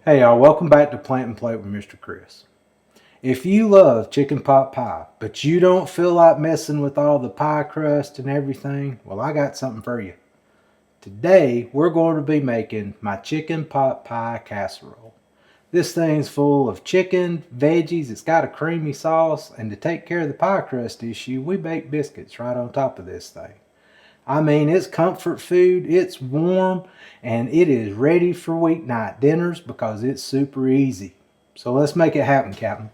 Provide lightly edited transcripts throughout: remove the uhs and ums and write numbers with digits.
Hey y'all, welcome back to Plant and Plate with Mr. Chris. If you love chicken pot pie, but you don't feel like messing with all the pie crust and everything, well, I got something for you. Today, we're going to be making my chicken pot pie casserole. This thing's full of chicken, veggies, it's got a creamy sauce, and to take care of the pie crust issue, we bake biscuits right on top of this thing. I mean, it's comfort food, it's warm, and it is ready for weeknight dinners because it's super easy. So let's make it happen, Captain.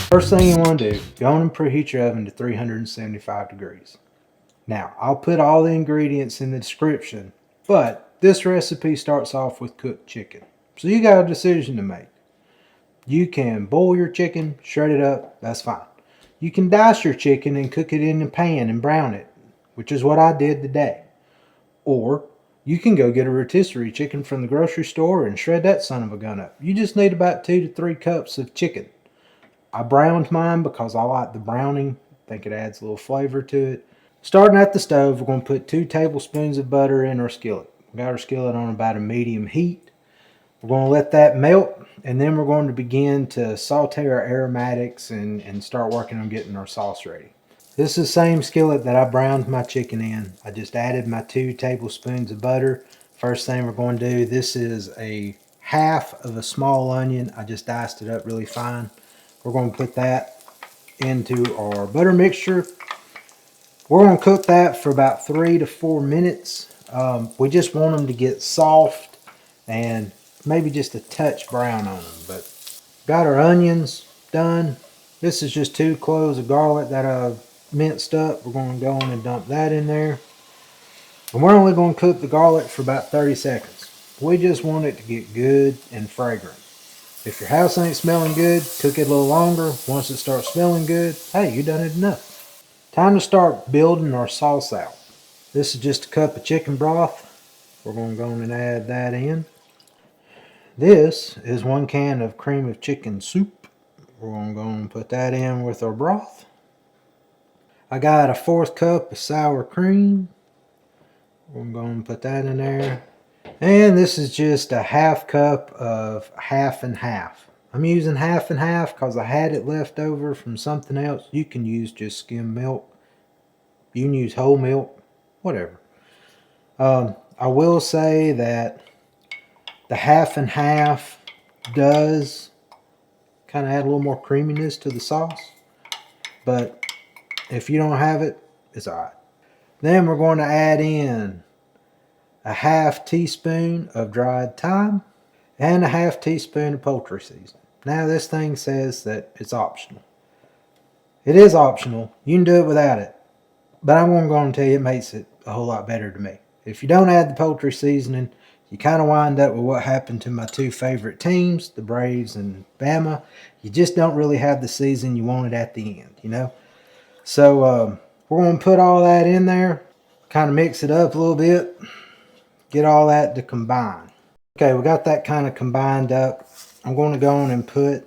First thing you want to do, go on and preheat your oven to 375 degrees. Now, I'll put all the ingredients in the description, but this recipe starts off with cooked chicken. So you got a decision to make. You can boil your chicken, shred it up, that's fine. You can dice your chicken and cook it in a pan and brown it, which is what I did today. Or you can go get a rotisserie chicken from the grocery store and shred that son of a gun up. You just need about 2 to 3 cups of chicken. I browned mine because I like the browning. I think it adds a little flavor to it. Starting at the stove, we're going to put 2 tablespoons of butter in our skillet. We got our skillet on about a medium heat. We're going to let that melt, and then we're going to begin to saute our aromatics and start working on getting our sauce ready. This is the same skillet that I browned my chicken in. I just added my 2 tablespoons of butter. First thing we're going to do, this is a half of a small onion. I just diced it up really fine. We're going to put that into our butter mixture. We're going to cook that for about 3 to 4 minutes. We just want them to get soft and maybe just a touch brown on them. But got our onions done. This is just 2 cloves of garlic that I've minced up. We're going to go on and dump that in there. And we're only going to cook the garlic for about 30 seconds. We just want it to get good and fragrant. If your house ain't smelling good, cook it a little longer. Once it starts smelling good, hey, you done it enough. Time to start building our sauce out. This is just a cup of chicken broth. We're going to go on and add that in. This is 1 can of cream of chicken soup. We're going to go and put that in with our broth. I got a 1/4 cup of sour cream. We're going to go and put that in there. And this is just a 1/2 cup of half and half. I'm using half and half because I had it left over from something else. You can use just skim milk. You can use whole milk, whatever. I will say that the half and half does kind of add a little more creaminess to the sauce. But if you don't have it, it's alright. Then we're going to add in a 1/2 teaspoon of dried thyme and a 1/2 teaspoon of poultry seasoning. Now this thing says that it's optional. It is optional. You can do it without it. But I'm going to go and tell you it makes it a whole lot better to me. If you don't add the poultry seasoning, you kind of wind up with what happened to my 2 favorite teams, the Braves and Bama. You just don't really have the season you wanted at the end, you know? So we're going to put all that in there, kind of mix it up a little bit, get all that to combine. Okay, we got that kind of combined up. I'm going to go on and put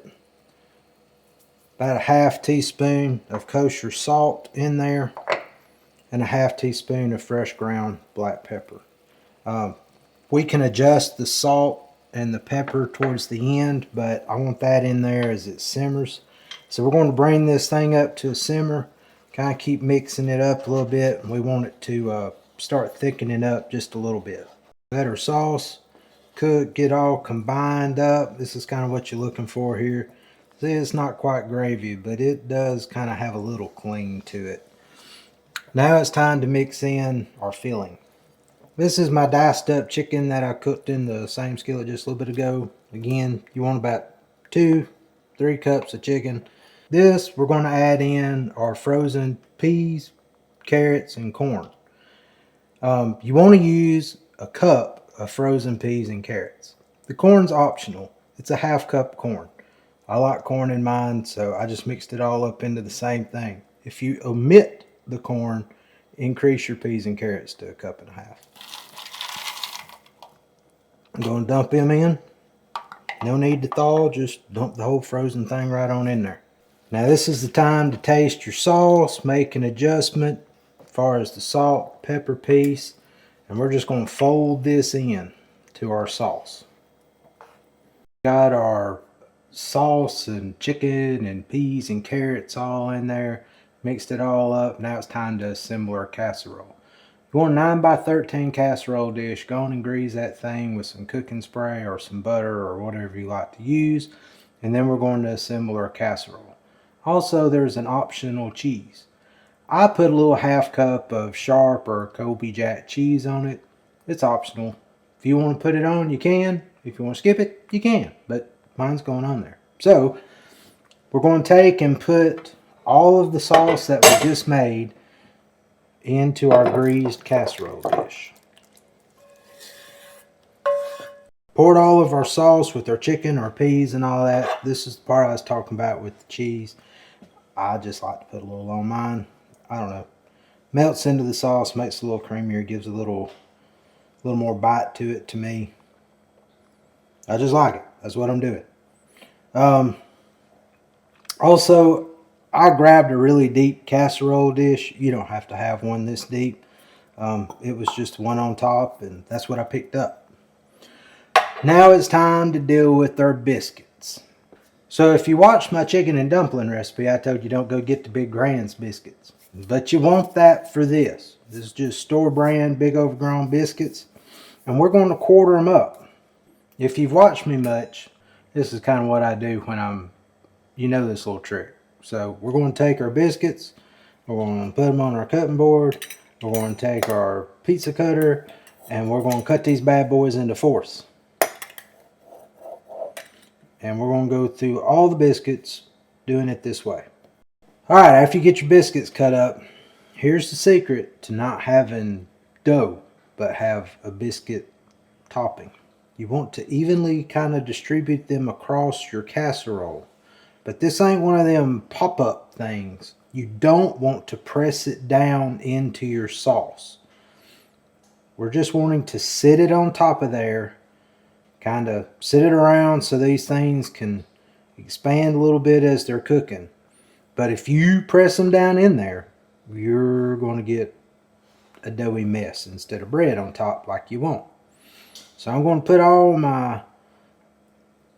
about a 1/2 teaspoon of kosher salt in there and a 1/2 teaspoon of fresh ground black pepper. We can adjust the salt and the pepper towards the end, but I want that in there as it simmers. So we're going to bring this thing up to a simmer, kind of keep mixing it up a little bit. We want it to start thickening up just a little bit. Let our sauce cook, get all combined up. This is kind of what you're looking for here. See, it's not quite gravy, but it does kind of have a little cling to it. Now it's time to mix in our filling. This is my diced up chicken that I cooked in the same skillet just a little bit ago. Again, you want about 2-3 cups of chicken. This, we're going to add in our frozen peas, carrots, and corn. You want to use a cup of frozen peas and carrots. The corn's optional. It's a 1/2 cup corn. I like corn in mine, so I just mixed it all up into the same thing. If you omit the corn, increase your peas and carrots to a 1.5 cups. I'm going to dump them in. No need to thaw, just dump the whole frozen thing right on in there. Now this is the time to taste your sauce, make an adjustment as far as the salt, pepper piece, And we're just going to fold this in to our sauce. Got our sauce and chicken and peas and carrots all in there. Mixed it all up. Now it's time to assemble our casserole. If you want a 9x13 casserole dish, go on and grease that thing with some cooking spray or some butter or whatever you like to use. And then we're going to assemble our casserole. Also, there's an optional cheese. I put a little half cup of sharp or Colby Jack cheese on it. It's optional. If you want to put it on, you can. If you want to skip it, you can. But mine's going on there. So, we're going to take and put all of the sauce that we just made into our greased casserole dish. Poured all of our sauce with our chicken, our peas, and all that. This is the part I was talking about with the cheese. I just like to put a little on mine. I don't know. Melts into the sauce, makes it a little creamier, gives a little more bite to it to me. I just like it. That's what I'm doing. Also, I grabbed a really deep casserole dish. You don't have to have one this deep. It was just one on top, and that's what I picked up. Now it's time to deal with our biscuits. So if you watched my chicken and dumpling recipe, I told you don't go get the Big Grand's biscuits. But you want that for this. This is just store brand, big overgrown biscuits. And we're going to quarter them up. If you've watched me much, this is kind of what I do when you know this little trick. So we're going to take our biscuits, we're going to put them on our cutting board, we're going to take our pizza cutter, and we're going to cut these bad boys into fourths. And we're going to go through all the biscuits doing it this way. Alright, after you get your biscuits cut up, here's the secret to not having dough, but have a biscuit topping. You want to evenly kind of distribute them across your casserole. But this ain't one of them pop-up things. You don't want to press it down into your sauce. We're just wanting to sit it on top of there, kind of sit it around so these things can expand a little bit as they're cooking. But if you press them down in there, you're going to get a doughy mess instead of bread on top like you want. So I'm going to put all my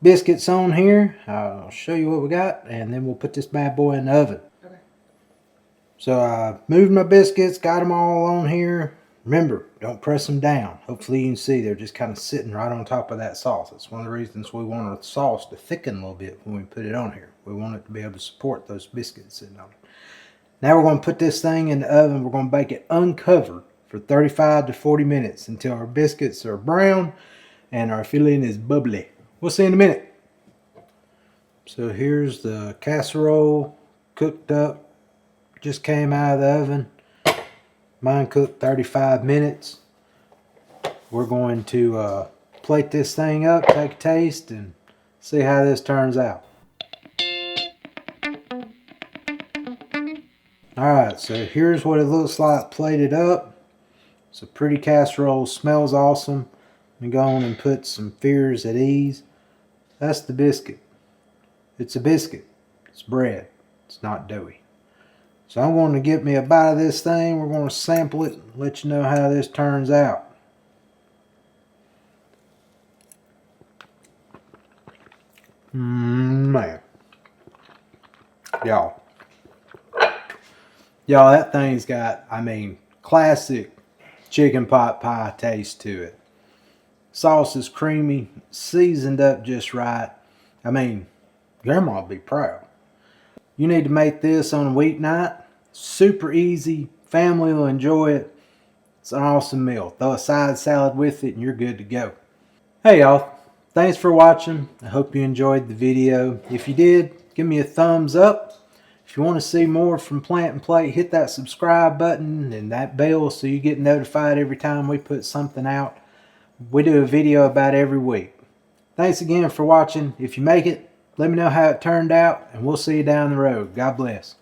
biscuits on here. I'll show you what we got, and then we'll put this bad boy in the oven. Okay. So I moved my biscuits, got them all on here. Remember, don't press them down. Hopefully you can see they're just kind of sitting right on top of that sauce. That's one of the reasons we want our sauce to thicken a little bit when we put it on here. We want it to be able to support those biscuits sitting on it. Now we're going to put this thing in the oven. We're going to bake it uncovered for 35 to 40 minutes until our biscuits are brown and our filling is bubbly. We'll see in a minute. So here's the casserole cooked up. Just came out of the oven. Mine cooked 35 minutes. We're going to plate this thing up, take a taste, and see how this turns out. Alright, so here's what it looks like plated up. It's a pretty casserole, smells awesome. I'm going to go on and put some fears at ease. That's the biscuit. It's a biscuit. It's bread. It's not doughy. So I'm going to get me a bite of this thing. We're going to sample it and let you know how this turns out. Man. Y'all, that thing's got, classic chicken pot pie taste to it. Sauce is creamy, seasoned up just right. Grandma would be proud. You need to make this on a weeknight. Super easy. Family will enjoy it. It's an awesome meal. Throw a side salad with it and you're good to go. Hey y'all. Thanks for watching. I hope you enjoyed the video. If you did, give me a thumbs up. If you want to see more from Plant and Plate, hit that subscribe button and that bell so you get notified every time we put something out. We do a video about every week. Thanks again for watching. If you make it, let me know how it turned out, and we'll see you down the road. God bless.